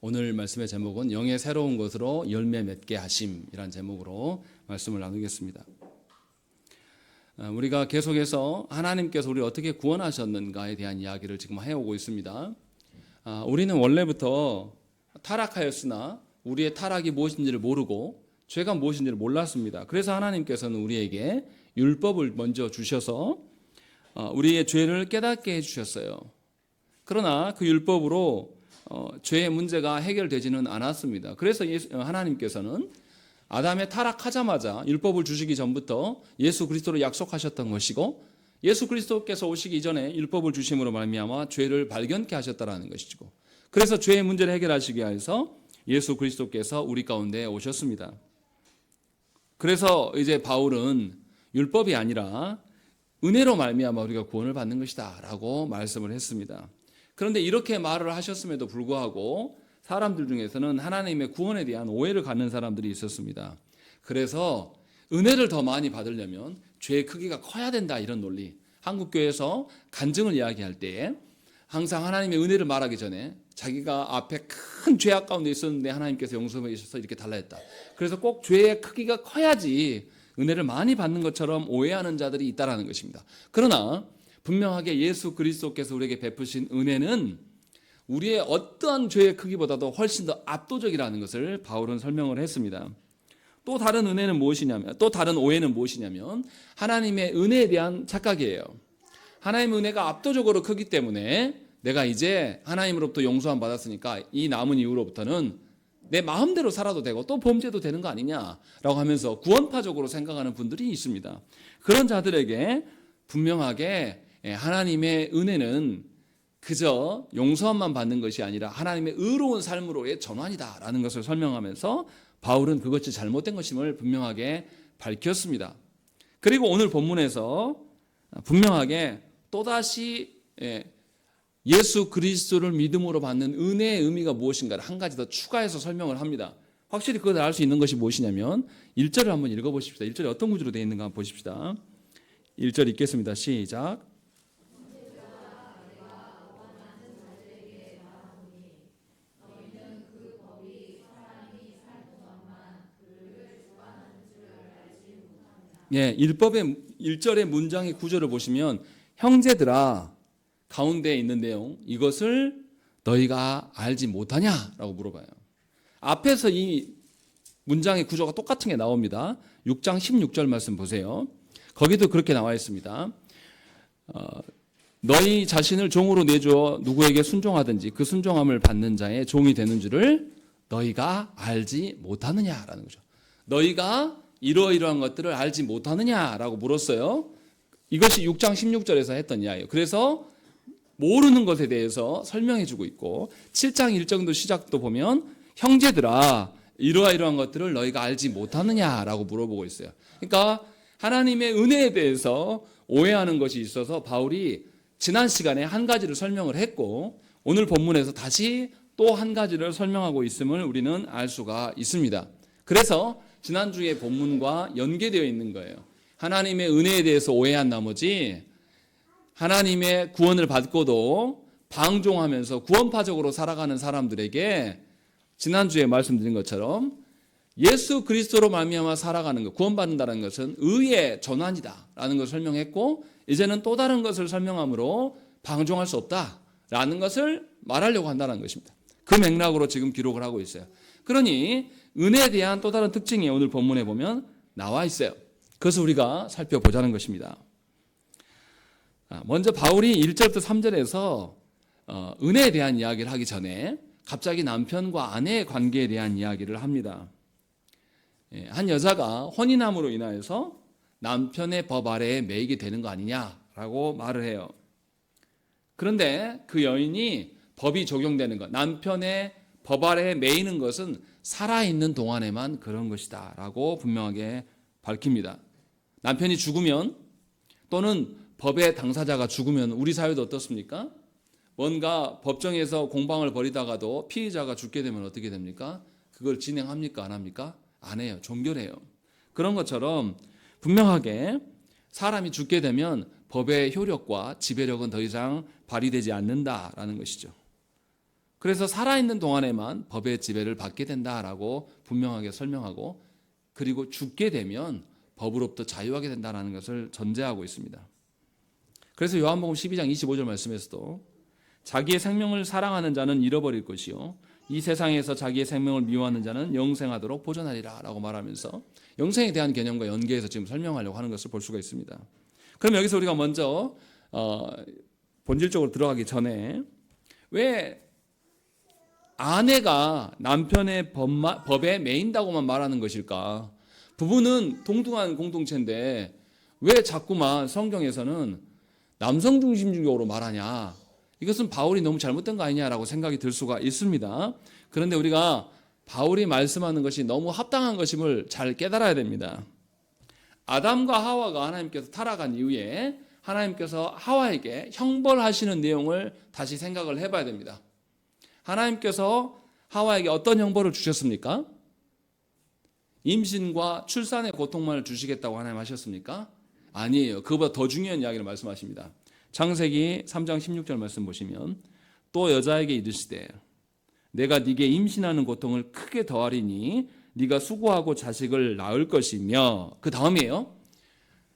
오늘 말씀의 제목은 영의 새로운 것으로 열매 맺게 하심이란 제목으로 말씀을 나누겠습니다. 우리가 계속해서 하나님께서 우리를 어떻게 구원하셨는가에 대한 이야기를 지금 해오고 있습니다. 우리는 원래부터 타락하였으나 우리의 타락이 무엇인지를 모르고 죄가 무엇인지를 몰랐습니다. 그래서 하나님께서는 우리에게 율법을 먼저 주셔서 우리의 죄를 깨닫게 해주셨어요. 그러나 그 율법으로 죄의 문제가 해결되지는 않았습니다. 그래서 하나님께서는 아담의 타락하자마자 율법을 주시기 전부터 예수 그리스도를 약속하셨던 것이고, 예수 그리스도께서 오시기 전에 율법을 주심으로 말미암아 죄를 발견케 하셨다라는 것이고, 그래서 죄의 문제를 해결하시기 위해서 예수 그리스도께서 우리 가운데 오셨습니다. 그래서 이제 바울은 율법이 아니라 은혜로 말미암아 우리가 구원을 받는 것이다라고 말씀을 했습니다. 그런데 이렇게 말을 하셨음에도 불구하고 사람들 중에서는 하나님의 구원에 대한 오해를 갖는 사람들이 있었습니다. 그래서 은혜를 더 많이 받으려면 죄의 크기가 커야 된다, 이런 논리. 한국교회에서 간증을 이야기할 때에 항상 하나님의 은혜를 말하기 전에 자기가 앞에 큰 죄악 가운데 있었는데 하나님께서 용서해 주셔서 이렇게 달라했다. 그래서 꼭 죄의 크기가 커야지 은혜를 많이 받는 것처럼 오해하는 자들이 있다는 것입니다. 그러나 분명하게 예수 그리스도께서 우리에게 베푸신 은혜는 우리의 어떠한 죄의 크기보다도 훨씬 더 압도적이라는 것을 바울은 설명을 했습니다. 또 다른 은혜는 무엇이냐면, 또 다른 오해는 무엇이냐면 하나님의 은혜에 대한 착각이에요. 하나님의 은혜가 압도적으로 크기 때문에 내가 이제 하나님으로부터 용서함 받았으니까 이 남은 이후로부터는 내 마음대로 살아도 되고 또 범죄도 되는 거 아니냐라고 하면서 구원파적으로 생각하는 분들이 있습니다. 그런 자들에게 분명하게 하나님의 은혜는 그저 용서함만 받는 것이 아니라 하나님의 의로운 삶으로의 전환이다라는 것을 설명하면서 바울은 그것이 잘못된 것임을 분명하게 밝혔습니다. 그리고 오늘 본문에서 분명하게 또다시 예수 그리스도를 믿음으로 받는 은혜의 의미가 무엇인가를 한 가지 더 추가해서 설명을 합니다. 확실히 그것을 알 수 있는 것이 무엇이냐면 1절을 한번 읽어보십시다. 1절에 어떤 구조로 되어 있는가 한번 보십시다. 1절 읽겠습니다. 시작. 율법의 1절의 문장의 구조를 보시면 형제들아 가운데에 있는 내용, 이것을 너희가 알지 못하냐라고 물어봐요. 앞에서 이 문장의 구조가 똑같은 게 나옵니다. 6장 16절 말씀 보세요. 거기도 그렇게 나와 있습니다. 너희 자신을 종으로 내주어 누구에게 순종하든지 그 순종함을 받는 자의 종이 되는 줄을 너희가 알지 못하느냐라는 거죠. 너희가 이러이러한 것들을 알지 못하느냐라고 물었어요. 이것이 6장 16절에서 했던 이야기예요. 그래서 모르는 것에 대해서 설명해 주고 있고, 7장 1절도 시작도 보면 형제들아 이러이러한 것들을 너희가 알지 못하느냐라고 물어보고 있어요. 그러니까 하나님의 은혜에 대해서 오해하는 것이 있어서 바울이 지난 시간에 한 가지를 설명을 했고 오늘 본문에서 다시 또 한 가지를 설명하고 있음을 우리는 알 수가 있습니다. 그래서 지난주의 본문과 연계되어 있는 거예요. 하나님의 은혜에 대해서 오해한 나머지 하나님의 구원을 받고도 방종하면서 구원파적으로 살아가는 사람들에게 지난주에 말씀드린 것처럼 예수 그리스도로 말미암아 살아가는 것, 구원받는다는 것은 의의 전환이다라는 것을 설명했고, 이제는 또 다른 것을 설명함으로 방종할 수 없다라는 것을 말하려고 한다는 것입니다. 그 맥락으로 지금 기록을 하고 있어요. 그러니 은혜에 대한 또 다른 특징이 오늘 본문에 보면 나와 있어요. 그것을 우리가 살펴보자는 것입니다. 먼저 바울이 1절부터 3절에서 은혜에 대한 이야기를 하기 전에 갑자기 남편과 아내의 관계에 대한 이야기를 합니다. 한 여자가 혼인함으로 인하여서 남편의 법 아래에 매이게 되는 거 아니냐라고 말을 해요. 그런데 그 여인이 법이 적용되는 것, 남편의 법 아래에 매이는 것은 살아있는 동안에만 그런 것이다 라고 분명하게 밝힙니다. 남편이 죽으면 또는 법의 당사자가 죽으면 우리 사회도 어떻습니까? 뭔가 법정에서 공방을 벌이다가도 피의자가 죽게 되면 어떻게 됩니까? 그걸 진행합니까? 안 합니까? 안 해요. 종결해요. 그런 것처럼 분명하게 사람이 죽게 되면 법의 효력과 지배력은 더 이상 발휘되지 않는다라는 것이죠. 그래서 살아있는 동안에만 법의 지배를 받게 된다라고 분명하게 설명하고, 그리고 죽게 되면 법으로부터 자유하게 된다는 것을 전제하고 있습니다. 그래서 요한복음 12장 25절 말씀에서도 자기의 생명을 사랑하는 자는 잃어버릴 것이요 이 세상에서 자기의 생명을 미워하는 자는 영생하도록 보존하리라 라고 말하면서 영생에 대한 개념과 연계해서 지금 설명하려고 하는 것을 볼 수가 있습니다. 그럼 여기서 우리가 먼저 본질적으로 들어가기 전에 왜 아내가 남편의 법에 매인다고만 말하는 것일까? 부부는 동등한 공동체인데 왜 자꾸만 성경에서는 남성 중심적으로 말하냐? 이것은 바울이 너무 잘못된 거 아니냐라고 생각이 들 수가 있습니다. 그런데 우리가 바울이 말씀하는 것이 너무 합당한 것임을 잘 깨달아야 됩니다. 아담과 하와가 하나님께서 타락한 이후에 하나님께서 하와에게 형벌하시는 내용을 다시 생각을 해봐야 됩니다. 하나님께서 하와에게 어떤 형벌을 주셨습니까? 임신과 출산의 고통만을 주시겠다고 하나님 하셨습니까? 아니에요. 그보다 더 중요한 이야기를 말씀하십니다. 창세기 3장 16절 말씀 보시면 또 여자에게 이르시되 내가 네게 임신하는 고통을 크게 더하리니 네가 수고하고 자식을 낳을 것이며, 그 다음이에요.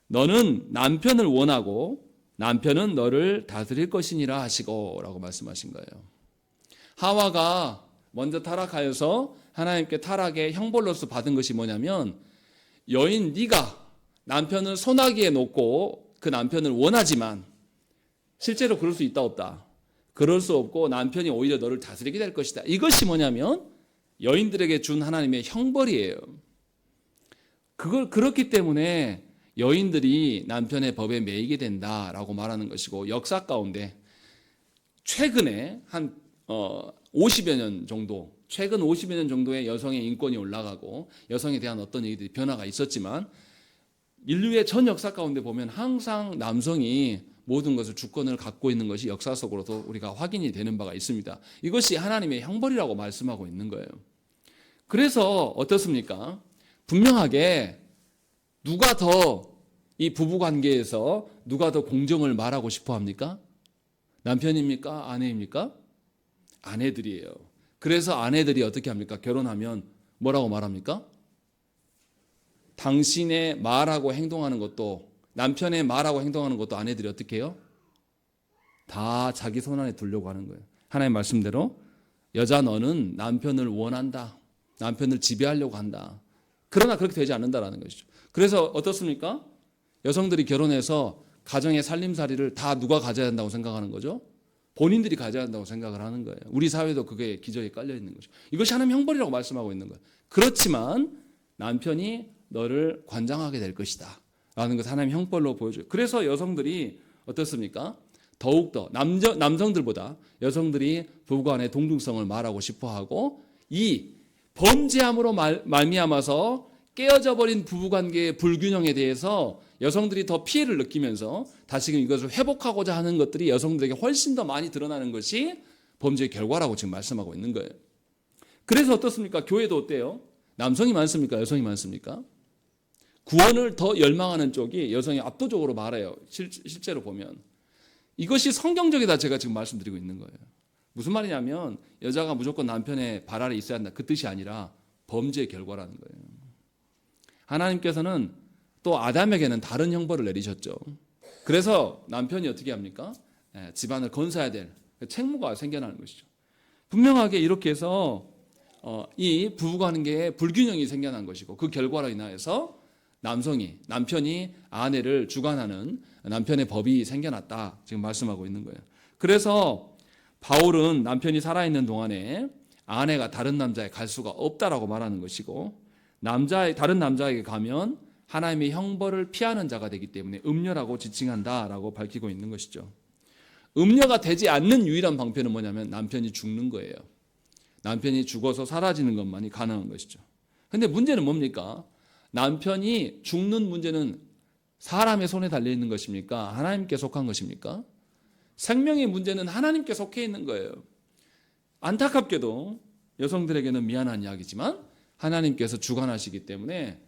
너는 남편을 원하고 남편은 너를 다스릴 것이니라 하시고 라고 말씀하신 거예요. 하와가 먼저 타락하여서 하나님께 타락의 형벌로서 받은 것이 뭐냐면, 여인 네가 남편을 소나기에 놓고 그 남편을 원하지만 실제로 그럴 수 있다 없다? 그럴 수 없고 남편이 오히려 너를 다스리게 될 것이다. 이것이 뭐냐면 여인들에게 준 하나님의 형벌이에요. 그렇기 때문에 여인들이 남편의 법에 매이게 된다라고 말하는 것이고, 역사 가운데 최근에 한 50여 년 정도, 최근 50여 년 정도의 여성의 인권이 올라가고 여성에 대한 어떤 얘기들이 변화가 있었지만, 인류의 전 역사 가운데 보면 항상 남성이 모든 것을 주권을 갖고 있는 것이 역사 속으로도 우리가 확인이 되는 바가 있습니다. 이것이 하나님의 형벌이라고 말씀하고 있는 거예요. 그래서 어떻습니까? 분명하게 누가 더 이 부부관계에서 누가 더 공정을 말하고 싶어 합니까? 남편입니까? 아내입니까? 아내들이에요. 그래서 아내들이 어떻게 합니까? 결혼하면 뭐라고 말합니까? 당신의 말하고 행동하는 것도, 남편의 말하고 행동하는 것도 아내들이 어떻게 해요? 다 자기 손 안에 두려고 하는 거예요. 하나님 말씀대로 여자 너는 남편을 원한다. 남편을 지배하려고 한다. 그러나 그렇게 되지 않는다라는 것이죠. 그래서 어떻습니까? 여성들이 결혼해서 가정의 살림살이를 다 누가 가져야 한다고 생각하는 거죠? 본인들이 가져야 한다고 생각을 하는 거예요. 우리 사회도 그게 기저에 깔려 있는 거죠. 이것이 하나님 형벌이라고 말씀하고 있는 거예요. 그렇지만 남편이 너를 관장하게 될 것이다 라는 것을 하나님 형벌로 보여줘요. 그래서 여성들이 어떻습니까? 더욱더 남성들보다 여성들이 부부간의 동등성을 말하고 싶어하고, 이 범죄함으로 말미암아서 깨어져 버린 부부관계의 불균형에 대해서 여성들이 더 피해를 느끼면서 다시금 이것을 회복하고자 하는 것들이 여성들에게 훨씬 더 많이 드러나는 것이 범죄의 결과라고 지금 말씀하고 있는 거예요. 그래서 어떻습니까? 교회도 어때요? 남성이 많습니까? 여성이 많습니까? 구원을 더 열망하는 쪽이 여성이 압도적으로 많아요. 실제로 보면. 이것이 성경적이다 제가 지금 말씀드리고 있는 거예요. 무슨 말이냐면 여자가 무조건 남편의 발 아래 있어야 한다, 그 뜻이 아니라 범죄의 결과라는 거예요. 하나님께서는 또 아담에게는 다른 형벌을 내리셨죠. 그래서 남편이 어떻게 합니까? 집안을 건사해야 될 책무가 생겨나는 것이죠. 분명하게 이렇게 해서 이 부부관계에 불균형이 생겨난 것이고, 그 결과로 인하여서 남편이 아내를 주관하는 남편의 법이 생겨났다 지금 말씀하고 있는 거예요. 그래서 바울은 남편이 살아있는 동안에 아내가 다른 남자에 갈 수가 없다라고 말하는 것이고, 다른 남자에게 가면 하나님의 형벌을 피하는 자가 되기 때문에 음녀라고 지칭한다라고 밝히고 있는 것이죠. 음녀가 되지 않는 유일한 방편은 뭐냐면 남편이 죽는 거예요. 남편이 죽어서 사라지는 것만이 가능한 것이죠. 그런데 문제는 뭡니까? 남편이 죽는 문제는 사람의 손에 달려 있는 것입니까? 하나님께 속한 것입니까? 생명의 문제는 하나님께 속해 있는 거예요. 안타깝게도 여성들에게는 미안한 이야기지만 하나님께서 주관하시기 때문에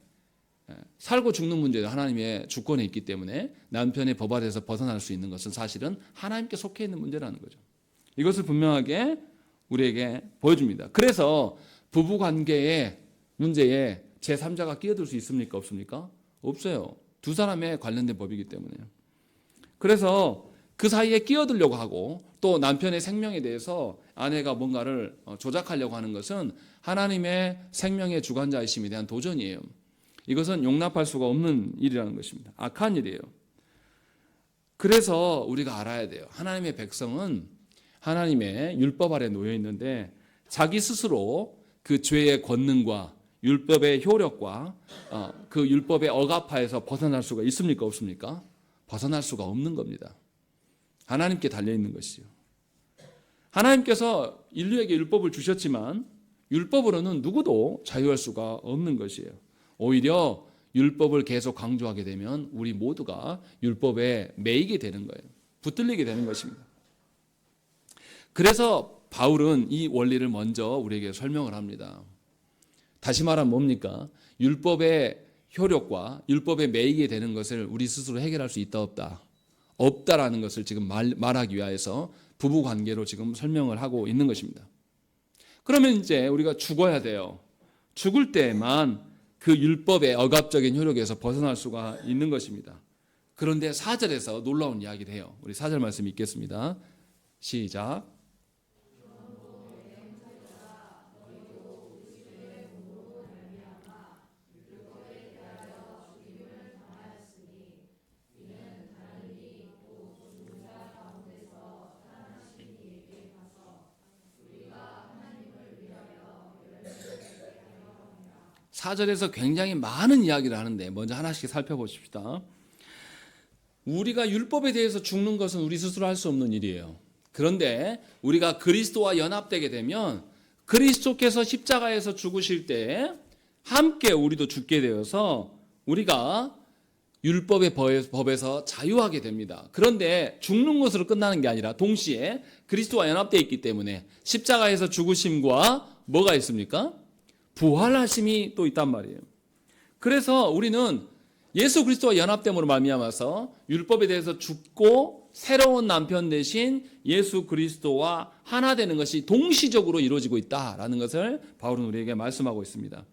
살고 죽는 문제도 하나님의 주권에 있기 때문에 남편의 법 아래에서 벗어날 수 있는 것은 사실은 하나님께 속해 있는 문제라는 거죠. 이것을 분명하게 우리에게 보여줍니다. 그래서 부부 관계의 문제에 제3자가 끼어들 수 있습니까? 없습니까? 없어요. 두 사람에 관련된 법이기 때문에요. 그래서 그 사이에 끼어들려고 하고 또 남편의 생명에 대해서 아내가 뭔가를 조작하려고 하는 것은 하나님의 생명의 주관자이심에 대한 도전이에요. 이것은 용납할 수가 없는 일이라는 것입니다. 악한 일이에요. 그래서 우리가 알아야 돼요. 하나님의 백성은 하나님의 율법 아래 놓여 있는데 자기 스스로 그 죄의 권능과 율법의 효력과 그 율법의 억압하에서 벗어날 수가 있습니까? 없습니까? 벗어날 수가 없는 겁니다. 하나님께 달려있는 것이요. 하나님께서 인류에게 율법을 주셨지만 율법으로는 누구도 자유할 수가 없는 것이에요. 오히려 율법을 계속 강조하게 되면 우리 모두가 율법에 매이게 되는 거예요. 붙들리게 되는 것입니다. 그래서 바울은 이 원리를 먼저 우리에게 설명을 합니다. 다시 말하면 뭡니까? 율법의 효력과 율법에 매이게 되는 것을 우리 스스로 해결할 수 있다 없다? 없다라는 것을 지금 말하기 위해서 부부 관계로 지금 설명을 하고 있는 것입니다. 그러면 이제 우리가 죽어야 돼요. 죽을 때만 그 율법의 억압적인 효력에서 벗어날 수가 있는 것입니다. 그런데 4절에서 놀라운 이야기를 해요. 우리 4절 말씀 읽겠습니다. 시작. 사절에서 굉장히 많은 이야기를 하는데 먼저 하나씩 살펴보십시다. 우리가 율법에 대해서 죽는 것은 우리 스스로 할 수 없는 일이에요. 그런데 우리가 그리스도와 연합되게 되면 그리스도께서 십자가에서 죽으실 때 함께 우리도 죽게 되어서 우리가 율법의 법에서 자유하게 됩니다. 그런데 죽는 것으로 끝나는 게 아니라 동시에 그리스도와 연합되어 있기 때문에 십자가에서 죽으심과 뭐가 있습니까? 부활하심이 또 있단 말이에요. 그래서 우리는 예수 그리스도와 연합됨으로 말미암아서 율법에 대해서 죽고 새로운 남편 대신 예수 그리스도와 하나 되는 것이 동시적으로 이루어지고 있다라는 것을 바울은 우리에게 말씀하고 있습니다.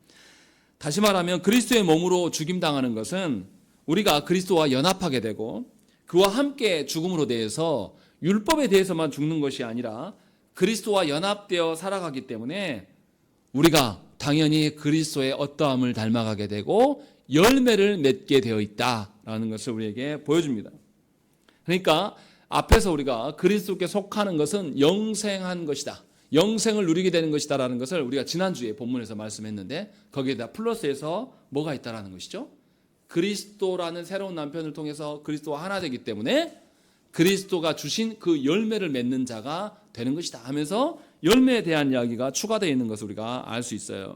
다시 말하면 그리스도의 몸으로 죽임당하는 것은 우리가 그리스도와 연합하게 되고 그와 함께 죽음으로 대해서 율법에 대해서만 죽는 것이 아니라 그리스도와 연합되어 살아가기 때문에 우리가 당연히 그리스도의 어떠함을 닮아가게 되고 열매를 맺게 되어 있다라는 것을 우리에게 보여줍니다. 그러니까 앞에서 우리가 그리스도께 속하는 것은 영생한 것이다. 영생을 누리게 되는 것이다라는 것을 우리가 지난주에 본문에서 말씀했는데 거기에다 플러스해서 뭐가 있다라는 것이죠? 그리스도라는 새로운 남편을 통해서 그리스도와 하나 되기 때문에 그리스도가 주신 그 열매를 맺는 자가 되는 것이다 하면서 열매에 대한 이야기가 추가되어 있는 것을 우리가 알 수 있어요.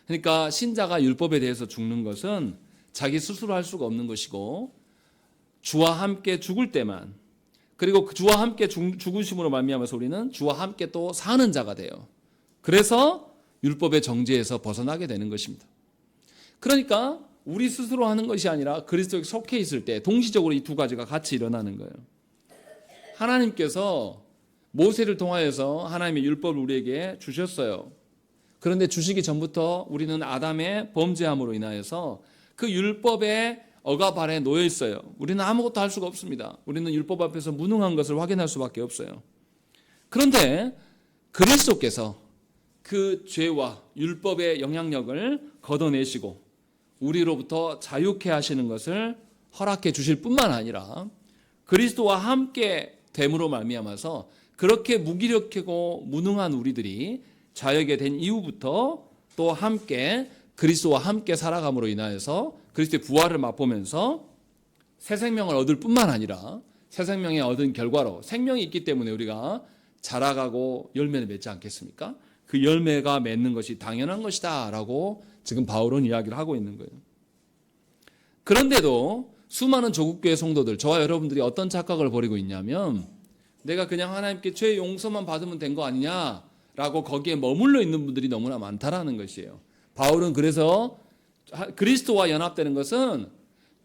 그러니까 신자가 율법에 대해서 죽는 것은 자기 스스로 할 수가 없는 것이고 주와 함께 죽을 때만 그리고 주와 함께 죽으심으로 말미암아서 우리는 주와 함께 또 사는 자가 돼요. 그래서 율법의 정죄에서 벗어나게 되는 것입니다. 그러니까 우리 스스로 하는 것이 아니라 그리스도에 속해 있을 때 동시적으로 이 두 가지가 같이 일어나는 거예요. 하나님께서 모세를 통하여서 하나님의 율법을 우리에게 주셨어요. 그런데 주시기 전부터 우리는 아담의 범죄함으로 인하여서 그 율법의 억압 아래 놓여 있어요. 우리는 아무것도 할 수가 없습니다. 우리는 율법 앞에서 무능한 것을 확인할 수밖에 없어요. 그런데 그리스도께서 그 죄와 율법의 영향력을 걷어내시고 우리로부터 자유케 하시는 것을 허락해 주실 뿐만 아니라 그리스도와 함께 됨으로 말미암아서 그렇게 무기력하고 무능한 우리들이 자유하게 된 이후부터 또 함께 그리스도와 함께 살아감으로 인하여서 그리스도의 부활을 맛보면서 새 생명을 얻을 뿐만 아니라 새 생명에 얻은 결과로 생명이 있기 때문에 우리가 자라가고 열매를 맺지 않겠습니까? 그 열매가 맺는 것이 당연한 것이다 라고 지금 바울은 이야기를 하고 있는 거예요. 그런데도 수많은 조국교회 성도들, 저와 여러분들이 어떤 착각을 벌이고 있냐면 내가 그냥 하나님께 죄 용서만 받으면 된 거 아니냐라고 거기에 머물러 있는 분들이 너무나 많다라는 것이에요. 바울은 그래서 그리스도와 연합되는 것은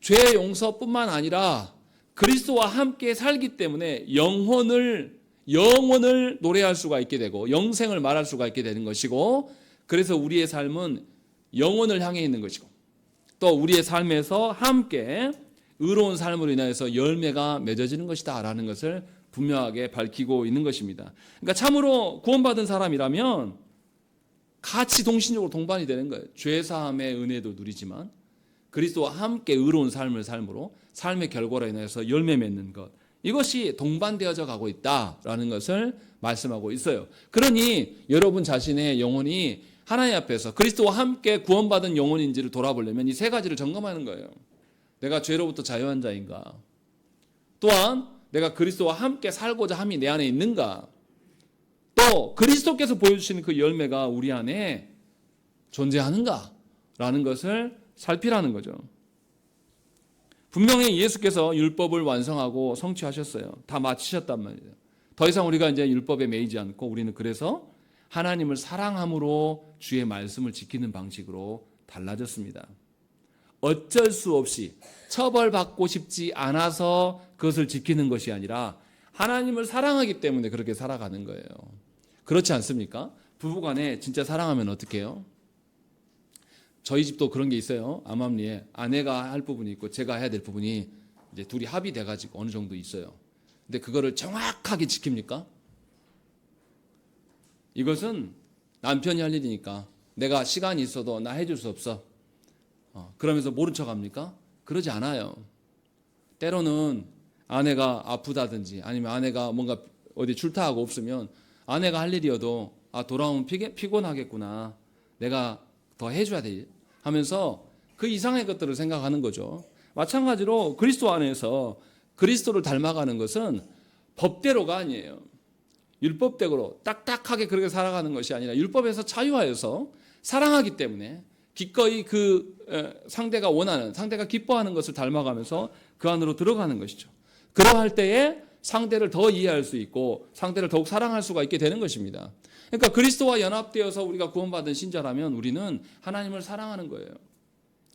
죄 용서뿐만 아니라 그리스도와 함께 살기 때문에 영혼을 영원을 노래할 수가 있게 되고 영생을 말할 수가 있게 되는 것이고, 그래서 우리의 삶은 영원을 향해 있는 것이고, 또 우리의 삶에서 함께 의로운 삶으로 인하여서 열매가 맺어지는 것이다 라는 것을 분명하게 밝히고 있는 것입니다. 그러니까 참으로 구원받은 사람이라면 같이 동신적으로 동반이 되는 거예요. 죄사함의 은혜도 누리지만 그리스도와 함께 의로운 삶을 삶으로 삶의 결과로 인해서 열매 맺는 것, 이것이 동반되어져 가고 있다라는 것을 말씀하고 있어요. 그러니 여러분 자신의 영혼이 하나님 앞에서 그리스도와 함께 구원받은 영혼인지를 돌아보려면 이 세 가지를 점검하는 거예요. 내가 죄로부터 자유한 자인가? 또한 내가 그리스도와 함께 살고자 함이 내 안에 있는가? 또 그리스도께서 보여주시는 그 열매가 우리 안에 존재하는가? 라는 것을 살피라는 거죠. 분명히 예수께서 율법을 완성하고 성취하셨어요. 다 마치셨단 말이에요. 더 이상 우리가 이제 율법에 매이지 않고 우리는 그래서 하나님을 사랑함으로 주의 말씀을 지키는 방식으로 달라졌습니다. 어쩔 수 없이 처벌받고 싶지 않아서 그것을 지키는 것이 아니라 하나님을 사랑하기 때문에 그렇게 살아가는 거예요. 그렇지 않습니까? 부부간에 진짜 사랑하면 어떻게 해요? 저희 집도 그런 게 있어요. 암암리에 아내가 할 부분이 있고 제가 해야 될 부분이 이제 둘이 합의돼 가지고 어느 정도 있어요. 근데 그거를 정확하게 지킵니까? 이것은 남편이 할 일이니까 내가 시간이 있어도 나 해줄 수 없어. 그러면서 모른 척 합니까? 그러지 않아요. 때로는 아내가 아프다든지 아니면 아내가 뭔가 어디 출타하고 없으면 아내가 할 일이어도 돌아오면 피곤하겠구나. 내가 더 해줘야 돼 하면서 그 이상의 것들을 생각하는 거죠. 마찬가지로 그리스도 안에서 그리스도를 닮아가는 것은 법대로가 아니에요. 율법대로 딱딱하게 그렇게 살아가는 것이 아니라 율법에서 자유하여서 사랑하기 때문에 기꺼이 그 상대가 원하는, 상대가 기뻐하는 것을 닮아가면서 그 안으로 들어가는 것이죠. 그러할 때에 상대를 더 이해할 수 있고 상대를 더욱 사랑할 수가 있게 되는 것입니다. 그러니까 그리스도와 연합되어서 우리가 구원받은 신자라면 우리는 하나님을 사랑하는 거예요.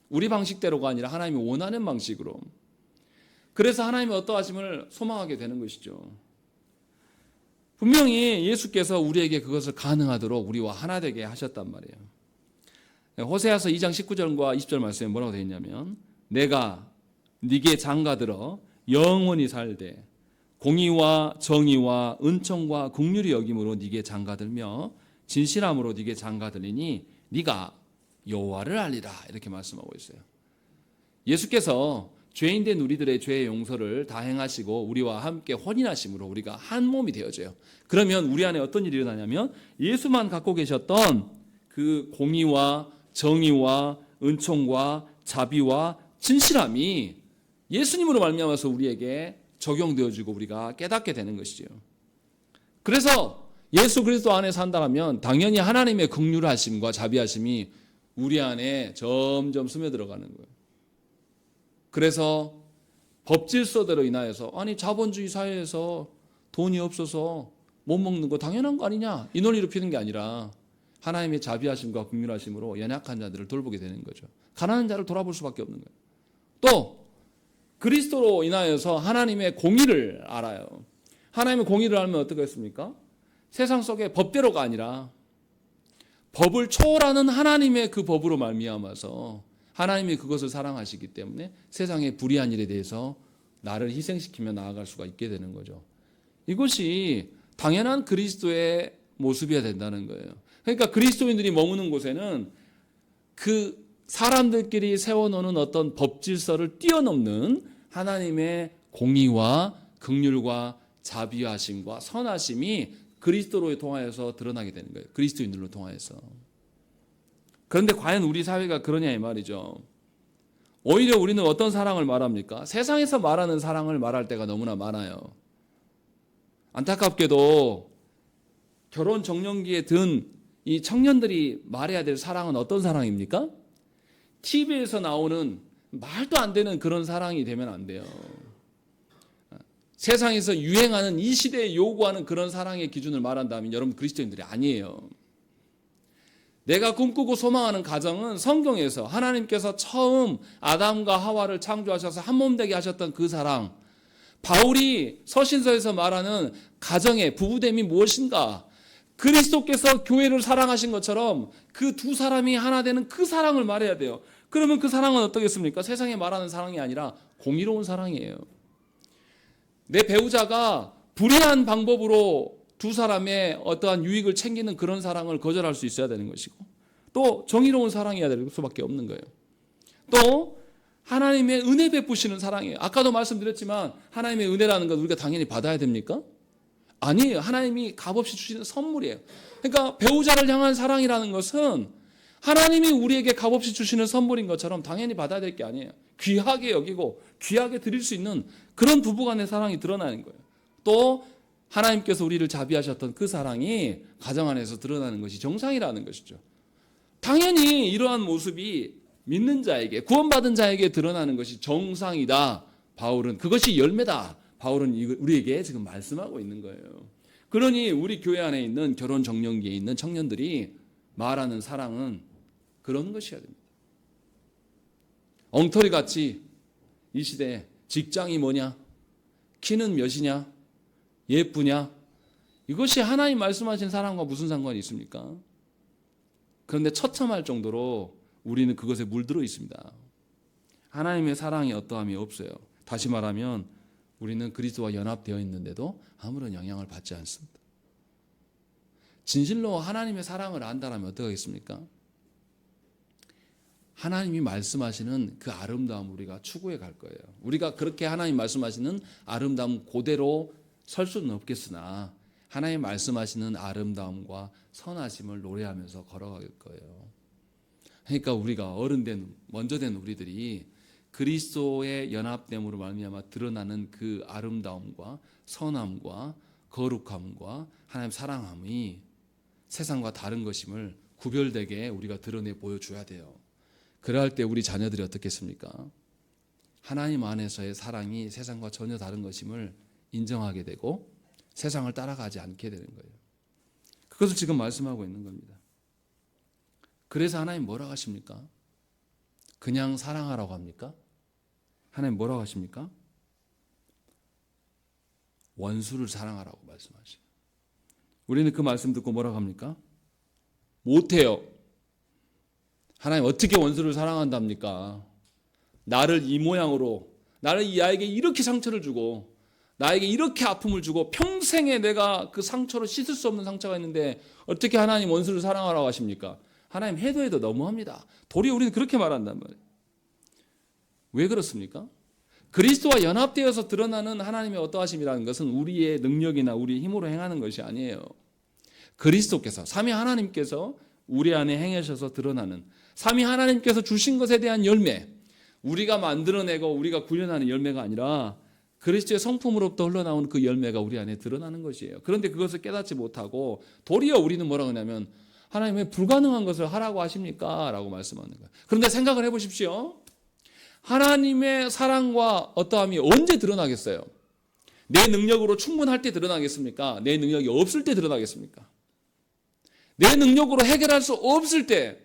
우리 방식대로가 아니라 하나님이 원하는 방식으로. 그래서 하나님의 어떠하심을 소망하게 되는 것이죠. 분명히 예수께서 우리에게 그것을 가능하도록 우리와 하나 되게 하셨단 말이에요. 호세아서 2장 19절과 20절 말씀에 뭐라고 되어 있냐면 내가 네게 장가들어 영원히 살되 공의와 정의와 은총과 긍휼이 여김으로 네게 장가들며 진실함으로 네게 장가들리니 네가 여호와를 알리라 이렇게 말씀하고 있어요. 예수께서 죄인된 우리들의 죄의 용서를 다 행하시고 우리와 함께 혼인하심으로 우리가 한 몸이 되어져요. 그러면 우리 안에 어떤 일이 일어나냐면 예수만 갖고 계셨던 그 공의와 정의와 은총과 자비와 진실함이 예수님으로 말미암아서 우리에게 적용되어지고 우리가 깨닫게 되는 것이죠. 그래서 예수 그리스도 안에 산다면 당연히 하나님의 긍휼하심과 자비하심이 우리 안에 점점 스며들어가는 거예요. 그래서 법질서대로 인하여서 아니 자본주의 사회에서 돈이 없어서 못 먹는 거 당연한 거 아니냐 이 논리로 피는 게 아니라 하나님의 자비하심과 긍휼하심으로 연약한 자들을 돌보게 되는 거죠. 가난한 자를 돌아볼 수밖에 없는 거예요. 또 그리스도로 인하여서 하나님의 공의를 알아요. 하나님의 공의를 알면 어떻게 했습니까? 세상 속의 법대로가 아니라 법을 초월하는 하나님의 그 법으로 말미암아서 하나님이 그것을 사랑하시기 때문에 세상의 불의한 일에 대해서 나를 희생시키며 나아갈 수가 있게 되는 거죠. 이것이 당연한 그리스도의 모습이어야 된다는 거예요. 그러니까 그리스도인들이 머무는 곳에는 그 사람들끼리 세워놓는 어떤 법질서를 뛰어넘는 하나님의 공의와 긍휼과 자비하심과 선하심이 그리스도로 통하여서 드러나게 되는 거예요. 그리스도인들로 통하여서. 그런데 과연 우리 사회가 그러냐 이 말이죠. 오히려 우리는 어떤 사랑을 말합니까? 세상에서 말하는 사랑을 말할 때가 너무나 많아요. 안타깝게도 결혼 정년기에 든 이 청년들이 말해야 될 사랑은 어떤 사랑입니까? TV에서 나오는 말도 안 되는 그런 사랑이 되면 안 돼요. 세상에서 유행하는 이 시대에 요구하는 그런 사랑의 기준을 말한다면 여러분 그리스도인들이 아니에요. 내가 꿈꾸고 소망하는 가정은 성경에서 하나님께서 처음 아담과 하와를 창조하셔서 한 몸 되게 하셨던 그 사랑, 바울이 서신서에서 말하는 가정의 부부됨이 무엇인가? 그리스도께서 교회를 사랑하신 것처럼 그 두 사람이 하나 되는 그 사랑을 말해야 돼요. 그러면 그 사랑은 어떻겠습니까? 세상에 말하는 사랑이 아니라 공의로운 사랑이에요. 내 배우자가 불의한 방법으로 두 사람의 어떠한 유익을 챙기는 그런 사랑을 거절할 수 있어야 되는 것이고, 또 정의로운 사랑이어야 될 수밖에 없는 거예요. 또 하나님의 은혜 베푸시는 사랑이에요. 아까도 말씀드렸지만 하나님의 은혜라는 건 우리가 당연히 받아야 됩니까? 아니에요. 하나님이 값없이 주시는 선물이에요. 그러니까 배우자를 향한 사랑이라는 것은 하나님이 우리에게 값없이 주시는 선물인 것처럼 당연히 받아야 될 게 아니에요. 귀하게 여기고 귀하게 드릴 수 있는 그런 부부간의 사랑이 드러나는 거예요. 또 하나님께서 우리를 자비하셨던 그 사랑이 가정 안에서 드러나는 것이 정상이라는 것이죠. 당연히 이러한 모습이 믿는 자에게, 구원받은 자에게 드러나는 것이 정상이다. 바울은 그것이 열매다. 바울은 우리에게 지금 말씀하고 있는 거예요. 그러니 우리 교회 안에 있는 결혼 정년기에 있는 청년들이 말하는 사랑은 그런 것이어야 됩니다. 엉터리같이 이 시대에 직장이 뭐냐, 키는 몇이냐, 예쁘냐, 이것이 하나님 말씀하신 사랑과 무슨 상관이 있습니까? 그런데 처참할 정도로 우리는 그것에 물들어 있습니다. 하나님의 사랑이 어떠함이 없어요. 다시 말하면 우리는 그리스도와 연합되어 있는데도 아무런 영향을 받지 않습니다. 진실로 하나님의 사랑을 안다라면 어떻게 하겠습니까? 하나님이 말씀하시는 그 아름다움을 우리가 추구해 갈 거예요. 우리가 그렇게 하나님 말씀하시는 아름다움 그대로 설 수는 없겠으나 하나님 말씀하시는 아름다움과 선하심을 노래하면서 걸어갈 거예요. 그러니까 우리가 어른된 먼저 된 우리들이 그리스도의 연합됨으로 말미암아 드러나는 그 아름다움과 선함과 거룩함과 하나님 사랑함이 세상과 다른 것임을 구별되게 우리가 드러내 보여줘야 돼요. 그럴 때 우리 자녀들이 어떻겠습니까? 하나님 안에서의 사랑이 세상과 전혀 다른 것임을 인정하게 되고 세상을 따라가지 않게 되는 거예요. 그것을 지금 말씀하고 있는 겁니다. 그래서 하나님 뭐라고 하십니까? 그냥 사랑하라고 합니까? 하나님 뭐라고 하십니까? 원수를 사랑하라고 말씀하시고, 우리는 그 말씀 듣고 뭐라고 합니까? 못해요. 하나님 어떻게 원수를 사랑한답니까? 나를 이 모양으로, 나를 이 아이에게 이렇게 상처를 주고 나에게 이렇게 아픔을 주고 평생에 내가 그 상처로 씻을 수 없는 상처가 있는데 어떻게 하나님 원수를 사랑하라고 하십니까? 하나님 해도 너무합니다. 도리어 우리는 그렇게 말한단 말이에요. 왜 그렇습니까? 그리스도와 연합되어서 드러나는 하나님의 어떠하심이라는 것은 우리의 능력이나 우리의 힘으로 행하는 것이 아니에요. 그리스도께서, 삼위 하나님께서 우리 안에 행하셔서 드러나는, 삼위 하나님께서 주신 것에 대한 열매, 우리가 만들어내고 우리가 구현하는 열매가 아니라 그리스도의 성품으로부터 흘러나오는 그 열매가 우리 안에 드러나는 것이에요. 그런데 그것을 깨닫지 못하고 도리어 우리는 뭐라고 하냐면 하나님 왜 불가능한 것을 하라고 하십니까? 라고 말씀하는 거예요. 그런데 생각을 해보십시오. 하나님의 사랑과 어떠함이 언제 드러나겠어요? 내 능력으로 충분할 때 드러나겠습니까? 내 능력이 없을 때 드러나겠습니까? 내 능력으로 해결할 수 없을 때,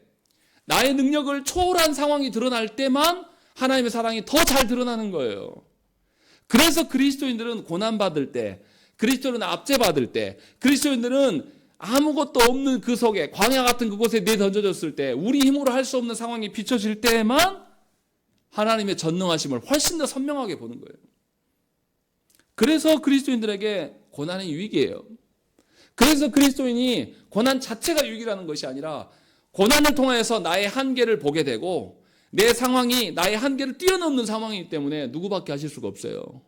나의 능력을 초월한 상황이 드러날 때만 하나님의 사랑이 더 잘 드러나는 거예요. 그래서 그리스도인들은 고난받을 때, 그리스도인들은 압제받을 때, 그리스도인들은 아무것도 없는 그 속에, 광야 같은 그곳에 내던져졌을 때, 우리 힘으로 할 수 없는 상황이 비춰질 때만 하나님의 전능하심을 훨씬 더 선명하게 보는 거예요. 그래서 그리스도인들에게 고난이 유익이에요. 그래서 그리스도인이 고난 자체가 유익이라는 것이 아니라 고난을 통해서 나의 한계를 보게 되고 내 상황이 나의 한계를 뛰어넘는 상황이기 때문에 누구밖에 하실 수가 없어요.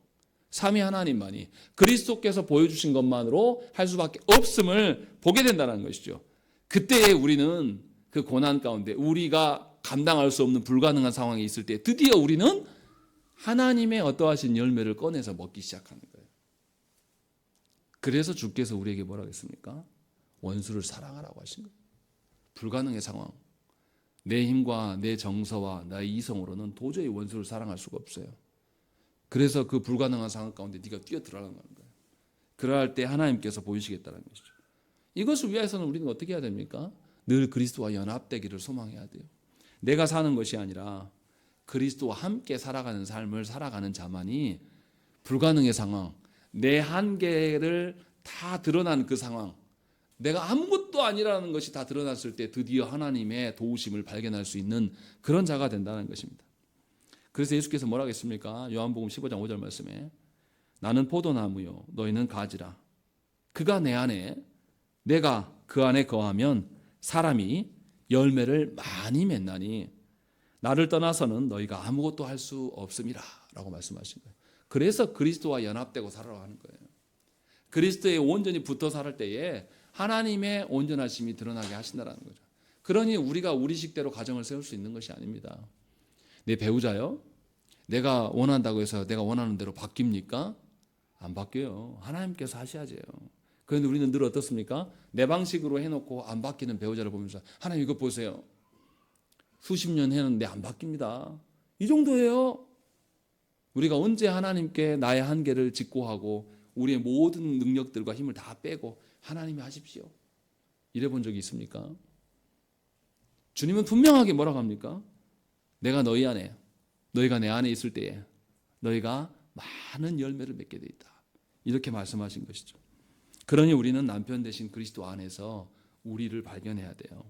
삼위 하나님만이 그리스도께서 보여주신 것만으로 할 수밖에 없음을 보게 된다는 것이죠. 그때에 우리는 그 고난 가운데 우리가 감당할 수 없는 불가능한 상황이 있을 때 드디어 우리는 하나님의 어떠하신 열매를 꺼내서 먹기 시작하는 거예요. 그래서 주께서 우리에게 뭐라고 했습니까? 원수를 사랑하라고 하신 거예요. 불가능의 상황, 내 힘과 내 정서와 나의 이성으로는 도저히 원수를 사랑할 수가 없어요. 그래서 그 불가능한 상황 가운데 네가 뛰어들어가는 거예요. 그럴 때 하나님께서 보이시겠다는 것이죠. 이것을 위해서는 우리는 어떻게 해야 됩니까? 늘 그리스도와 연합되기를 소망해야 돼요. 내가 사는 것이 아니라 그리스도와 함께 살아가는 삶을 살아가는 자만이 불가능의 상황, 내 한계를 다 드러난 그 상황, 내가 아무것도 아니라는 것이 다 드러났을 때 드디어 하나님의 도우심을 발견할 수 있는 그런 자가 된다는 것입니다. 그래서 예수께서 뭐라고 했습니까? 요한복음 15장 5절 말씀에 나는 포도나무요 너희는 가지라. 그가 내 안에 내가 그 안에 거하면 사람이 열매를 많이 맺나니 나를 떠나서는 너희가 아무것도 할 수 없음이라 라고 말씀하신 거예요. 그래서 그리스도와 연합되고 살아가는 거예요. 그리스도에 온전히 붙어 살 때에 하나님의 온전하심이 드러나게 하신다는 거죠. 그러니 우리가 우리식대로 가정을 세울 수 있는 것이 아닙니다. 내 배우자요? 내가 원한다고 해서 내가 원하는 대로 바뀝니까? 안 바뀌어요. 하나님께서 하셔야죠. 그런데 우리는 늘 어떻습니까? 내 방식으로 해놓고 안 바뀌는 배우자를 보면서 하나님 이거 보세요. 수십 년 했는데 안 바뀝니다. 이 정도예요. 우리가 언제 하나님께 나의 한계를 직고하고 우리의 모든 능력들과 힘을 다 빼고 하나님이 하십시오. 이래 본 적이 있습니까? 주님은 분명하게 뭐라고 합니까? 내가 너희 안에, 너희가 내 안에 있을 때에 너희가 많은 열매를 맺게 돼 있다. 이렇게 말씀하신 것이죠. 그러니 우리는 남편 대신 그리스도 안에서 우리를 발견해야 돼요.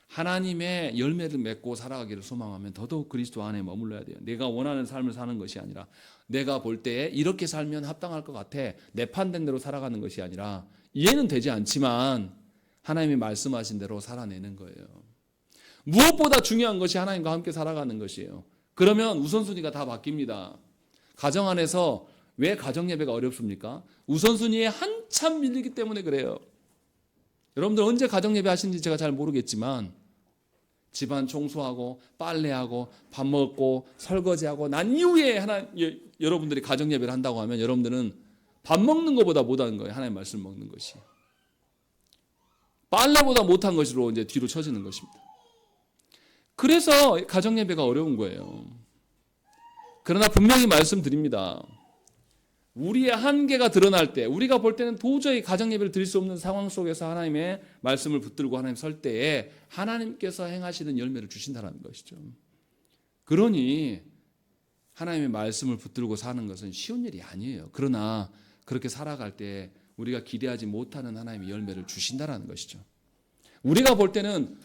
하나님의 열매를 맺고 살아가기를 소망하면 더더욱 그리스도 안에 머물러야 돼요. 내가 원하는 삶을 사는 것이 아니라 내가 볼 때 이렇게 살면 합당할 것 같아. 내 판된 대로 살아가는 것이 아니라 이해는 되지 않지만 하나님이 말씀하신 대로 살아내는 거예요. 무엇보다 중요한 것이 하나님과 함께 살아가는 것이에요. 그러면 우선순위가 다 바뀝니다. 가정 안에서 왜 가정 예배가 어렵습니까? 우선순위에 한참 밀리기 때문에 그래요. 여러분들 언제 가정 예배 하시는지 제가 잘 모르겠지만 집안 청소하고 빨래하고 밥 먹고 설거지하고 난 이후에 여러분들이 가정 예배를 한다고 하면 여러분들은 밥 먹는 것보다 못하는 거예요. 하나님의 말씀 먹는 것이. 빨래보다 못한 것으로 이제 뒤로 쳐지는 것입니다. 그래서 가정 예배가 어려운 거예요. 그러나 분명히 말씀드립니다. 우리의 한계가 드러날 때 우리가 볼 때는 도저히 가정 예배를 드릴 수 없는 상황 속에서 하나님의 말씀을 붙들고 하나님 설 때에 하나님께서 행하시는 열매를 주신다는 것이죠. 그러니 하나님의 말씀을 붙들고 사는 것은 쉬운 일이 아니에요. 그러나 그렇게 살아갈 때 우리가 기대하지 못하는 하나님의 열매를 주신다는 것이죠. 우리가 볼 때는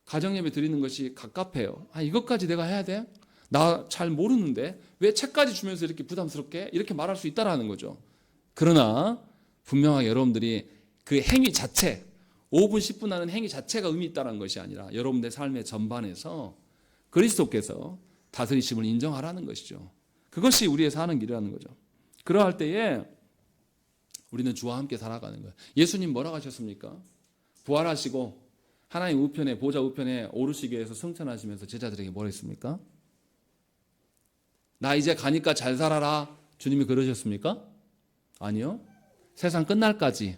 가정 예배 드리는 것이 갑갑해요. 이것까지 내가 해야 돼? 나 잘 모르는데 왜 책까지 주면서 이렇게 부담스럽게 이렇게 말할 수 있다라는 거죠. 그러나 분명하게 여러분들이 그 행위 자체 5분 10분 하는 행위 자체가 의미 있다는 것이 아니라 여러분들의 삶의 전반에서 그리스도께서 다스리심을 인정하라는 것이죠. 그것이 우리의 사는 길이라는 거죠. 그러할 때에 우리는 주와 함께 살아가는 거예요. 예수님 뭐라고 하셨습니까? 부활하시고 하나님 우편에 보좌 우편에 오르시기 위해서 승천하시면서 제자들에게 뭐라 했습니까? 나 이제 가니까 잘 살아라. 주님이 그러셨습니까? 아니요. 세상 끝날까지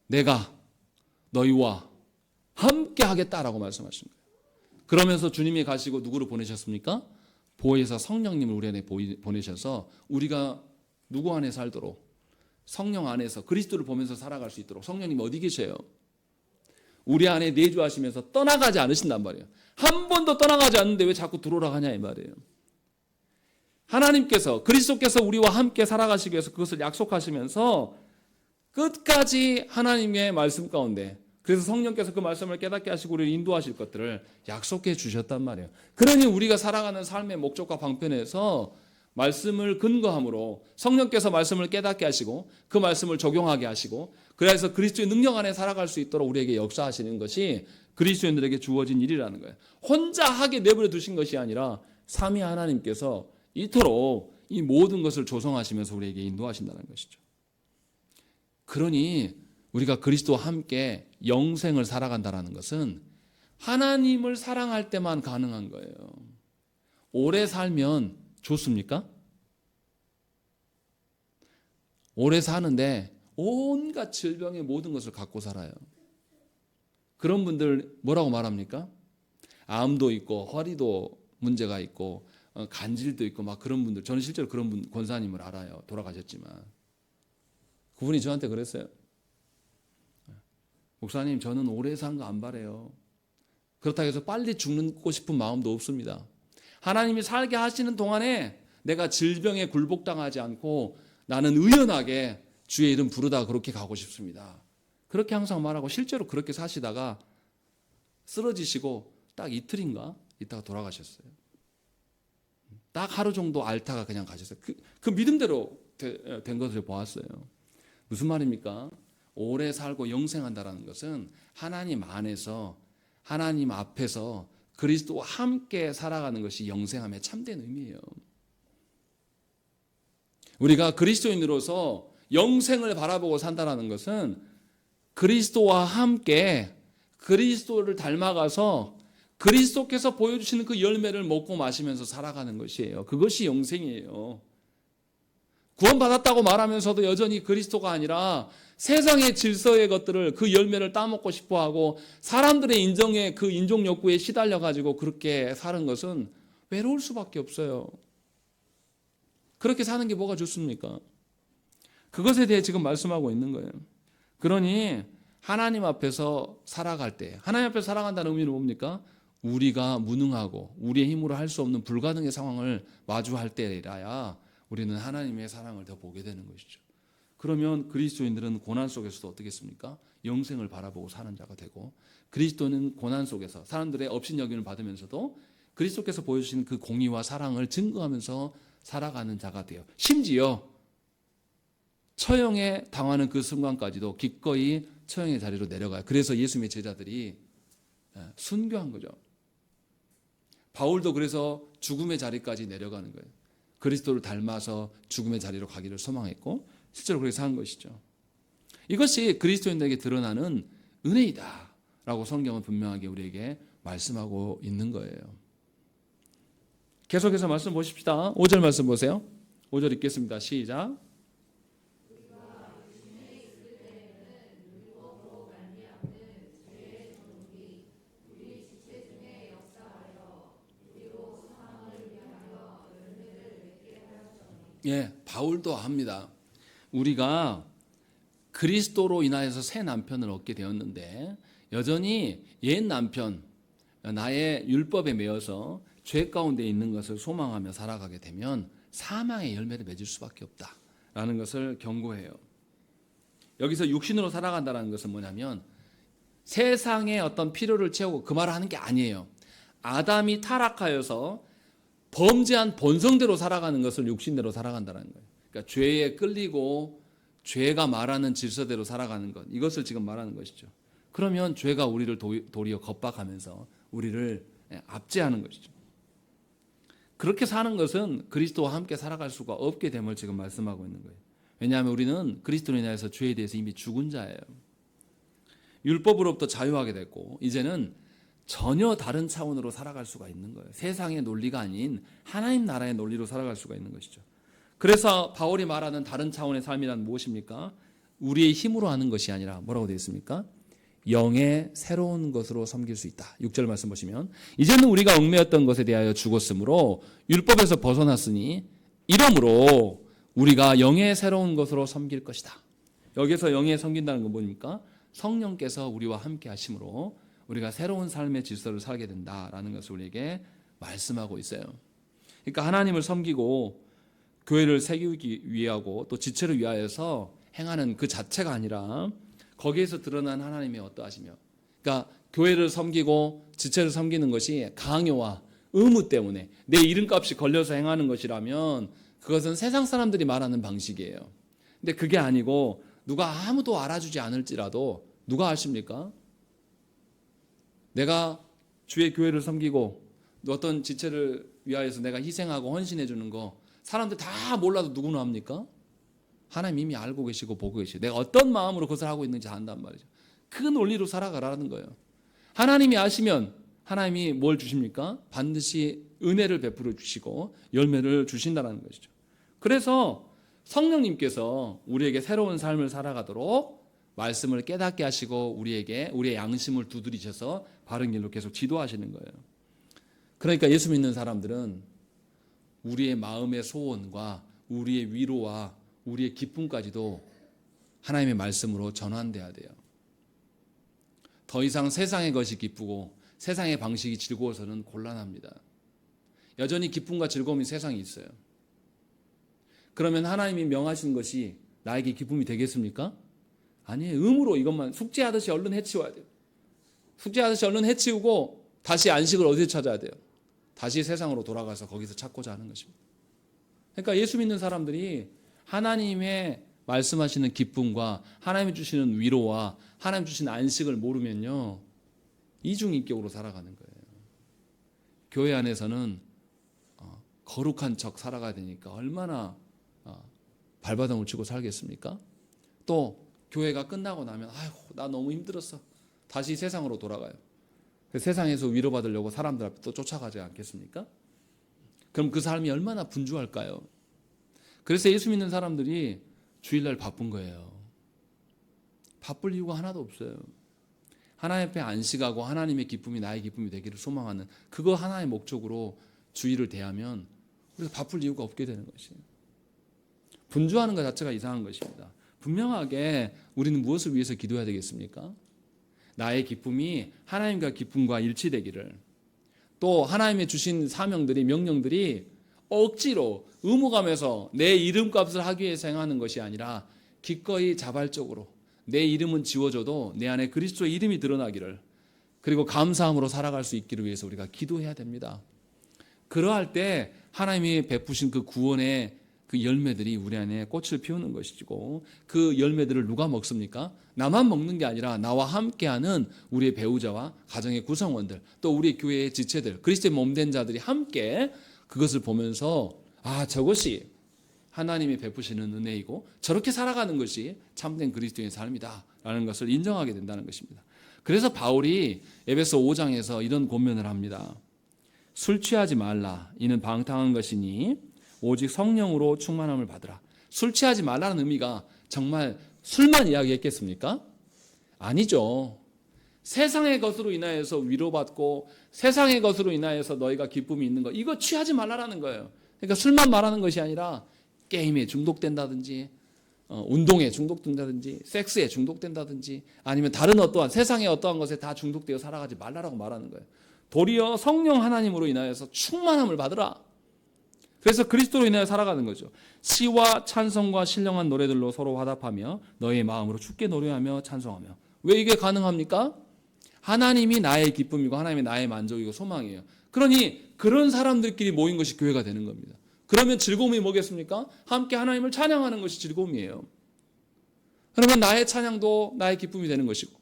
내가 너희와 함께 하겠다라고 말씀하신 거예요. 그러면서 주님이 가시고 누구를 보내셨습니까? 보혜사 성령님을 우리 안에 보내셔서 우리가 누구 안에 살도록 성령 안에서 그리스도를 보면서 살아갈 수 있도록 성령님이 어디 계세요? 우리 안에 내주하시면서 떠나가지 않으신단 말이에요. 한 번도 떠나가지 않는데 왜 자꾸 들어오라 하냐 이 말이에요. 하나님께서 그리스도께서 우리와 함께 살아가시기 위해서 그것을 약속하시면서 끝까지 하나님의 말씀 가운데 그래서 성령께서 그 말씀을 깨닫게 하시고 우리를 인도하실 것들을 약속해 주셨단 말이에요. 그러니 우리가 살아가는 삶의 목적과 방편에서 말씀을 근거함으로 성령께서 말씀을 깨닫게 하시고 그 말씀을 적용하게 하시고 그래서 그리스도의 능력 안에 살아갈 수 있도록 우리에게 역사하시는 것이 그리스도인들에게 주어진 일이라는 거예요. 혼자 하게 내버려 두신 것이 아니라 삼위 하나님께서 이토록 이 모든 것을 조성하시면서 우리에게 인도하신다는 것이죠. 그러니 우리가 그리스도와 함께 영생을 살아간다는 것은 하나님을 사랑할 때만 가능한 거예요. 오래 살면 좋습니까? 오래 사는데 온갖 질병의 모든 것을 갖고 살아요. 그런 분들 뭐라고 말합니까? 암도 있고 허리도 문제가 있고 간질도 있고 막 그런 분들, 저는 실제로 그런 분 권사님을 알아요. 돌아가셨지만 그분이 저한테 그랬어요. 목사님, 저는 오래 사는 거 안 바래요. 그렇다고 해서 빨리 죽고 싶은 마음도 없습니다. 하나님이 살게 하시는 동안에 내가 질병에 굴복당하지 않고 나는 의연하게 주의 이름 부르다 그렇게 가고 싶습니다. 그렇게 항상 말하고 실제로 그렇게 사시다가 쓰러지시고 딱 이틀인가 있다가 돌아가셨어요. 딱 하루 정도 앓다가 그냥 가셨어요. 그 믿음대로 된 것을 보았어요. 무슨 말입니까? 오래 살고 영생한다는 것은 하나님 안에서 하나님 앞에서 그리스도와 함께 살아가는 것이 영생함의 참된 의미예요. 우리가 그리스도인으로서 영생을 바라보고 산다는 것은 그리스도와 함께 그리스도를 닮아가서 그리스도께서 보여주시는 그 열매를 먹고 마시면서 살아가는 것이에요. 그것이 영생이에요. 구원받았다고 말하면서도 여전히 그리스도가 아니라 세상의 질서의 것들을 그 열매를 따먹고 싶어하고 사람들의 인정에 그 인종 욕구에 시달려가지고 그렇게 사는 것은 외로울 수밖에 없어요. 그렇게 사는 게 뭐가 좋습니까? 그것에 대해 지금 말씀하고 있는 거예요. 그러니 하나님 앞에서 살아갈 때, 하나님 앞에서 살아간다는 의미는 뭡니까? 우리가 무능하고 우리의 힘으로 할 수 없는 불가능의 상황을 마주할 때라야 우리는 하나님의 사랑을 더 보게 되는 것이죠. 그러면 그리스도인들은 고난 속에서도 어떻겠습니까? 영생을 바라보고 사는 자가 되고, 그리스도는 고난 속에서 사람들의 업신여김을 받으면서도 그리스도께서 보여주신 그 공의와 사랑을 증거하면서 살아가는 자가 돼요. 심지어 처형에 당하는 그 순간까지도 기꺼이 처형의 자리로 내려가요. 그래서 예수님의 제자들이 순교한 거죠. 바울도 그래서 죽음의 자리까지 내려가는 거예요. 그리스도를 닮아서 죽음의 자리로 가기를 소망했고 실제로 그렇게 산 것이죠. 이것이 그리스도인들에게 드러나는 은혜이다라고 성경은 분명하게 우리에게 말씀하고 있는 거예요. 계속해서 말씀 보십시다. 5절 말씀 보세요. 5절 읽겠습니다. 시작. 예, 바울도 합니다. 우리가 그리스도로 인하여서 새 남편을 얻게 되었는데 여전히 옛 남편, 나의 율법에 매여서 죄 가운데 있는 것을 소망하며 살아가게 되면 사망의 열매를 맺을 수밖에 없다라는 것을 경고해요. 여기서 육신으로 살아간다는 것은 뭐냐면 세상의 어떤 필요를 채우고 그 말을 하는 게 아니에요. 아담이 타락하여서 범죄한 본성대로 살아가는 것을 육신대로 살아간다는 거예요. 그러니까 죄에 끌리고 죄가 말하는 질서대로 살아가는 것, 이것을 지금 말하는 것이죠. 그러면 죄가 우리를 도리어 겁박하면서 우리를 압제하는 것이죠. 그렇게 사는 것은 그리스도와 함께 살아갈 수가 없게 됨을 지금 말씀하고 있는 거예요. 왜냐하면 우리는 그리스도로 인하여서 죄에 대해서 이미 죽은 자예요. 율법으로부터 자유하게 됐고 이제는 전혀 다른 차원으로 살아갈 수가 있는 거예요. 세상의 논리가 아닌 하나님 나라의 논리로 살아갈 수가 있는 것이죠. 그래서 바울이 말하는 다른 차원의 삶이란 무엇입니까? 우리의 힘으로 하는 것이 아니라 뭐라고 되어 있습니까? 영의 새로운 것으로 섬길 수 있다. 6절 말씀 보시면 이제는 우리가 얽매였던 것에 대하여 죽었으므로 율법에서 벗어났으니 이러므로 우리가 영의 새로운 것으로 섬길 것이다. 여기서 영의 섬긴다는 건 뭡니까? 성령께서 우리와 함께 하심으로 우리가 새로운 삶의 질서를 살게 된다라는 것을 우리에게 말씀하고 있어요. 그러니까 하나님을 섬기고 교회를 세우기 위하고 또 지체를 위하여서 행하는 그 자체가 아니라 거기에서 드러난 하나님의 어떠하시며, 그러니까 교회를 섬기고 지체를 섬기는 것이 강요와 의무 때문에 내 이름값이 걸려서 행하는 것이라면 그것은 세상 사람들이 말하는 방식이에요. 근데 그게 아니고 누가 아무도 알아주지 않을지라도 누가 아십니까? 내가 주의 교회를 섬기고 어떤 지체를 위하여서 내가 희생하고 헌신해 주는 거 사람들 다 몰라도 누구나 합니까? 하나님 이미 알고 계시고 보고 계시고 내가 어떤 마음으로 그것을 하고 있는지 안단 말이죠. 그 논리로 살아가라는 거예요. 하나님이 아시면 하나님이 뭘 주십니까? 반드시 은혜를 베풀어 주시고 열매를 주신다는 것이죠. 그래서 성령님께서 우리에게 새로운 삶을 살아가도록 말씀을 깨닫게 하시고 우리에게 우리의 양심을 두드리셔서 바른 길로 계속 지도하시는 거예요. 그러니까 예수 믿는 사람들은 우리의 마음의 소원과 우리의 위로와 우리의 기쁨까지도 하나님의 말씀으로 전환돼야 돼요. 더 이상 세상의 것이 기쁘고 세상의 방식이 즐거워서는 곤란합니다. 여전히 기쁨과 즐거움이 세상에 있어요. 그러면 하나님이 명하신 것이 나에게 기쁨이 되겠습니까? 아니에요. 의무로 이것만 숙제하듯이 얼른 해치워야 돼요. 숙제하듯이 얼른 해치우고 다시 안식을 어디서 찾아야 돼요? 다시 세상으로 돌아가서 거기서 찾고자 하는 것입니다. 그러니까 예수 믿는 사람들이 하나님의 말씀하시는 기쁨과 하나님이 주시는 위로와 하나님 주시는 안식을 모르면요, 이중인격으로 살아가는 거예요. 교회 안에서는 거룩한 척 살아가야 되니까 얼마나 발바닥을 치고 살겠습니까? 또 교회가 끝나고 나면 아이고 나 너무 힘들었어. 다시 세상으로 돌아가요. 세상에서 위로받으려고 사람들 앞에 또 쫓아가지 않겠습니까? 그럼 그 삶이 얼마나 분주할까요? 그래서 예수 믿는 사람들이 주일날 바쁜 거예요. 바쁠 이유가 하나도 없어요. 하나님 앞에 안식하고 하나님의 기쁨이 나의 기쁨이 되기를 소망하는 그거 하나의 목적으로 주일을 대하면 우리가 바쁠 이유가 없게 되는 것이에요. 분주하는 것 자체가 이상한 것입니다. 분명하게 우리는 무엇을 위해서 기도해야 되겠습니까? 나의 기쁨이 하나님과 기쁨과 일치되기를, 또 하나님의 주신 사명들이 명령들이 억지로 의무감에서 내 이름값을 하기 위해서 행하는 것이 아니라 기꺼이 자발적으로 내 이름은 지워져도 내 안에 그리스도의 이름이 드러나기를, 그리고 감사함으로 살아갈 수 있기를 위해서 우리가 기도해야 됩니다. 그러할 때 하나님이 베푸신 그 구원의 그 열매들이 우리 안에 꽃을 피우는 것이고, 그 열매들을 누가 먹습니까? 나만 먹는 게 아니라 나와 함께하는 우리의 배우자와 가정의 구성원들, 또 우리 교회의 지체들, 그리스도의 몸된 자들이 함께 그것을 보면서 아, 저것이 하나님이 베푸시는 은혜이고 저렇게 살아가는 것이 참된 그리스도의 삶이다라는 것을 인정하게 된다는 것입니다. 그래서 바울이 에베소 5장에서 이런 권면을 합니다. 술 취하지 말라. 이는 방탕한 것이니 오직 성령으로 충만함을 받으라. 술 취하지 말라는 의미가 정말 술만 이야기했겠습니까? 아니죠. 세상의 것으로 인하여서 위로받고 세상의 것으로 인하여서 너희가 기쁨이 있는 것, 이거 취하지 말라라는 거예요. 그러니까 술만 말하는 것이 아니라 게임에 중독된다든지 운동에 중독된다든지 섹스에 중독된다든지 아니면 다른 어떠한 세상의 어떠한 것에 다 중독되어 살아가지 말라라고 말하는 거예요. 도리어 성령 하나님으로 인하여서 충만함을 받으라. 그래서 그리스도로 인하여 살아가는 거죠. 시와 찬송과 신령한 노래들로 서로 화답하며 너의 마음으로 주께 노래하며 찬송하며. 왜 이게 가능합니까? 하나님이 나의 기쁨이고 하나님이 나의 만족이고 소망이에요. 그러니 그런 사람들끼리 모인 것이 교회가 되는 겁니다. 그러면 즐거움이 뭐겠습니까? 함께 하나님을 찬양하는 것이 즐거움이에요. 그러면 나의 찬양도 나의 기쁨이 되는 것이고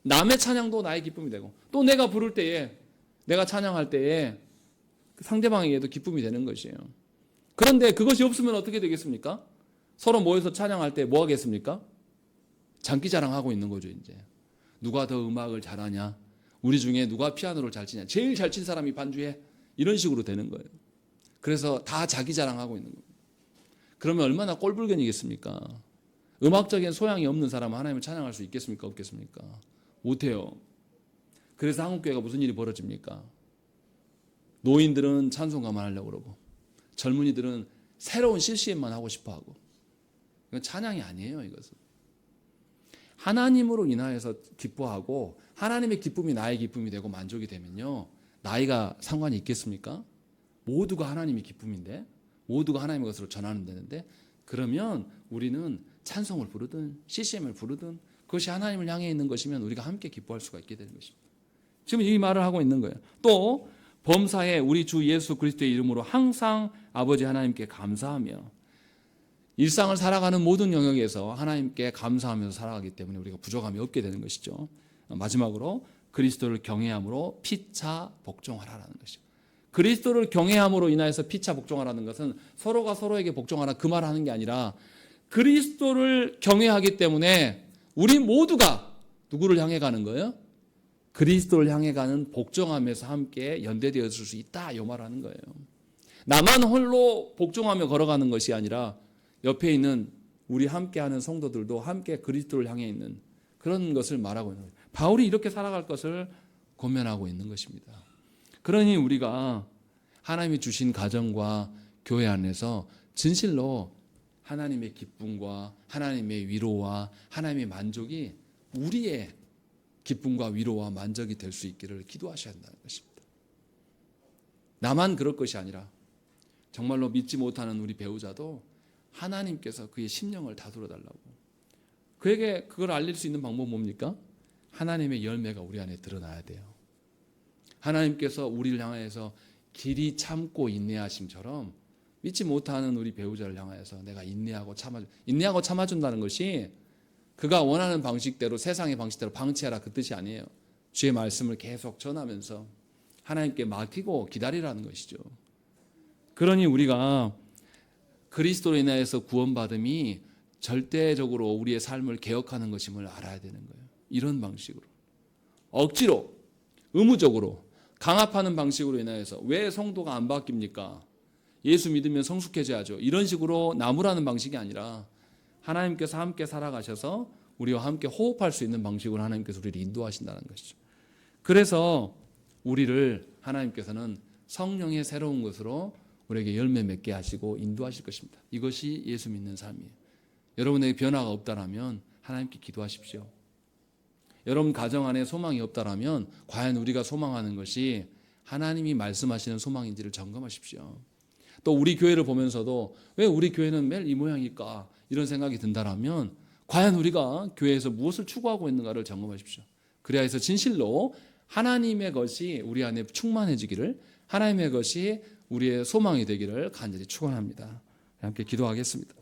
남의 찬양도 나의 기쁨이 되고, 또 내가 부를 때에, 내가 찬양할 때에 상대방에게도 기쁨이 되는 것이에요. 그런데 그것이 없으면 어떻게 되겠습니까? 서로 모여서 찬양할 때 뭐 하겠습니까? 장기자랑하고 있는 거죠. 이제 누가 더 음악을 잘하냐, 우리 중에 누가 피아노를 잘 치냐, 제일 잘 친 사람이 반주해, 이런 식으로 되는 거예요. 그래서 다 자기 자랑하고 있는 거예요. 그러면 얼마나 꼴불견이겠습니까? 음악적인 소양이 없는 사람은 하나님을 찬양할 수 있겠습니까? 없겠습니까? 못해요. 그래서 한국교회가 무슨 일이 벌어집니까? 노인들은 찬송가만 하려고 그러고 젊은이들은 새로운 CCM만 하고 싶어 하고. 이건 찬양이 아니에요. 이것은 하나님으로 인하여서 기뻐하고 하나님의 기쁨이 나의 기쁨이 되고 만족이 되면요, 나이가 상관이 있겠습니까? 모두가 하나님의 기쁨인데, 모두가 하나님의 것으로 전하는 데는데, 그러면 우리는 찬송을 부르든 CCM을 부르든 그것이 하나님을 향해 있는 것이면 우리가 함께 기뻐할 수가 있게 되는 것입니다. 지금 이 말을 하고 있는 거예요. 또 범사에 우리 주 예수 그리스도의 이름으로 항상 아버지 하나님께 감사하며, 일상을 살아가는 모든 영역에서 하나님께 감사하면서 살아가기 때문에 우리가 부족함이 없게 되는 것이죠. 마지막으로 그리스도를 경외함으로 피차 복종하라는 것입니다. 그리스도를 경외함으로 인하여서 피차 복종하라는 것은 서로가 서로에게 복종하라 그 말을 하는 게 아니라, 그리스도를 경외하기 때문에 우리 모두가 누구를 향해 가는 거예요? 그리스도를 향해 가는 복종함에서 함께 연대되어 있을 수 있다, 이 말하는 거예요. 나만 홀로 복종하며 걸어가는 것이 아니라 옆에 있는 우리 함께하는 성도들도 함께 그리스도를 향해 있는 그런 것을 말하고 있는 거예요. 바울이 이렇게 살아갈 것을 권면하고 있는 것입니다. 그러니 우리가 하나님이 주신 가정과 교회 안에서 진실로 하나님의 기쁨과 하나님의 위로와 하나님의 만족이 우리의 기쁨과 위로와 만족이 될 수 있기를 기도하셔야 한다는 것입니다. 나만 그럴 것이 아니라 정말로 믿지 못하는 우리 배우자도 하나님께서 그의 심령을 다스려 달라고. 그에게 그걸 알릴 수 있는 방법은 뭡니까? 하나님의 열매가 우리 안에 드러나야 돼요. 하나님께서 우리를 향하여서 길이 참고 인내하심처럼 믿지 못하는 우리 배우자를 향하여서 내가 인내하고 참아준다는 것이 그가 원하는 방식대로 세상의 방식대로 방치하라 그 뜻이 아니에요. 주의 말씀을 계속 전하면서 하나님께 맡기고 기다리라는 것이죠. 그러니 우리가 그리스도로 인하여서 구원받음이 절대적으로 우리의 삶을 개혁하는 것임을 알아야 되는 거예요. 이런 방식으로 억지로 의무적으로 강압하는 방식으로 인하여서 왜 성도가 안 바뀝니까? 예수 믿으면 성숙해져야죠. 이런 식으로 나무라는 방식이 아니라 하나님께서 함께 살아가셔서 우리와 함께 호흡할 수 있는 방식으로 하나님께서 우리를 인도하신다는 것이죠. 그래서 우리를 하나님께서는 성령의 새로운 것으로 우리에게 열매 맺게 하시고 인도하실 것입니다. 이것이 예수 믿는 삶이에요. 여러분에게 변화가 없다라면 하나님께 기도하십시오. 여러분 가정 안에 소망이 없다라면 과연 우리가 소망하는 것이 하나님이 말씀하시는 소망인지를 점검하십시오. 또 우리 교회를 보면서도 왜 우리 교회는 매일 이 모양일까 이런 생각이 든다라면 과연 우리가 교회에서 무엇을 추구하고 있는가를 점검하십시오. 그래야 해서 진실로 하나님의 것이 우리 안에 충만해지기를, 하나님의 것이 우리의 소망이 되기를 간절히 축원합니다. 함께 기도하겠습니다.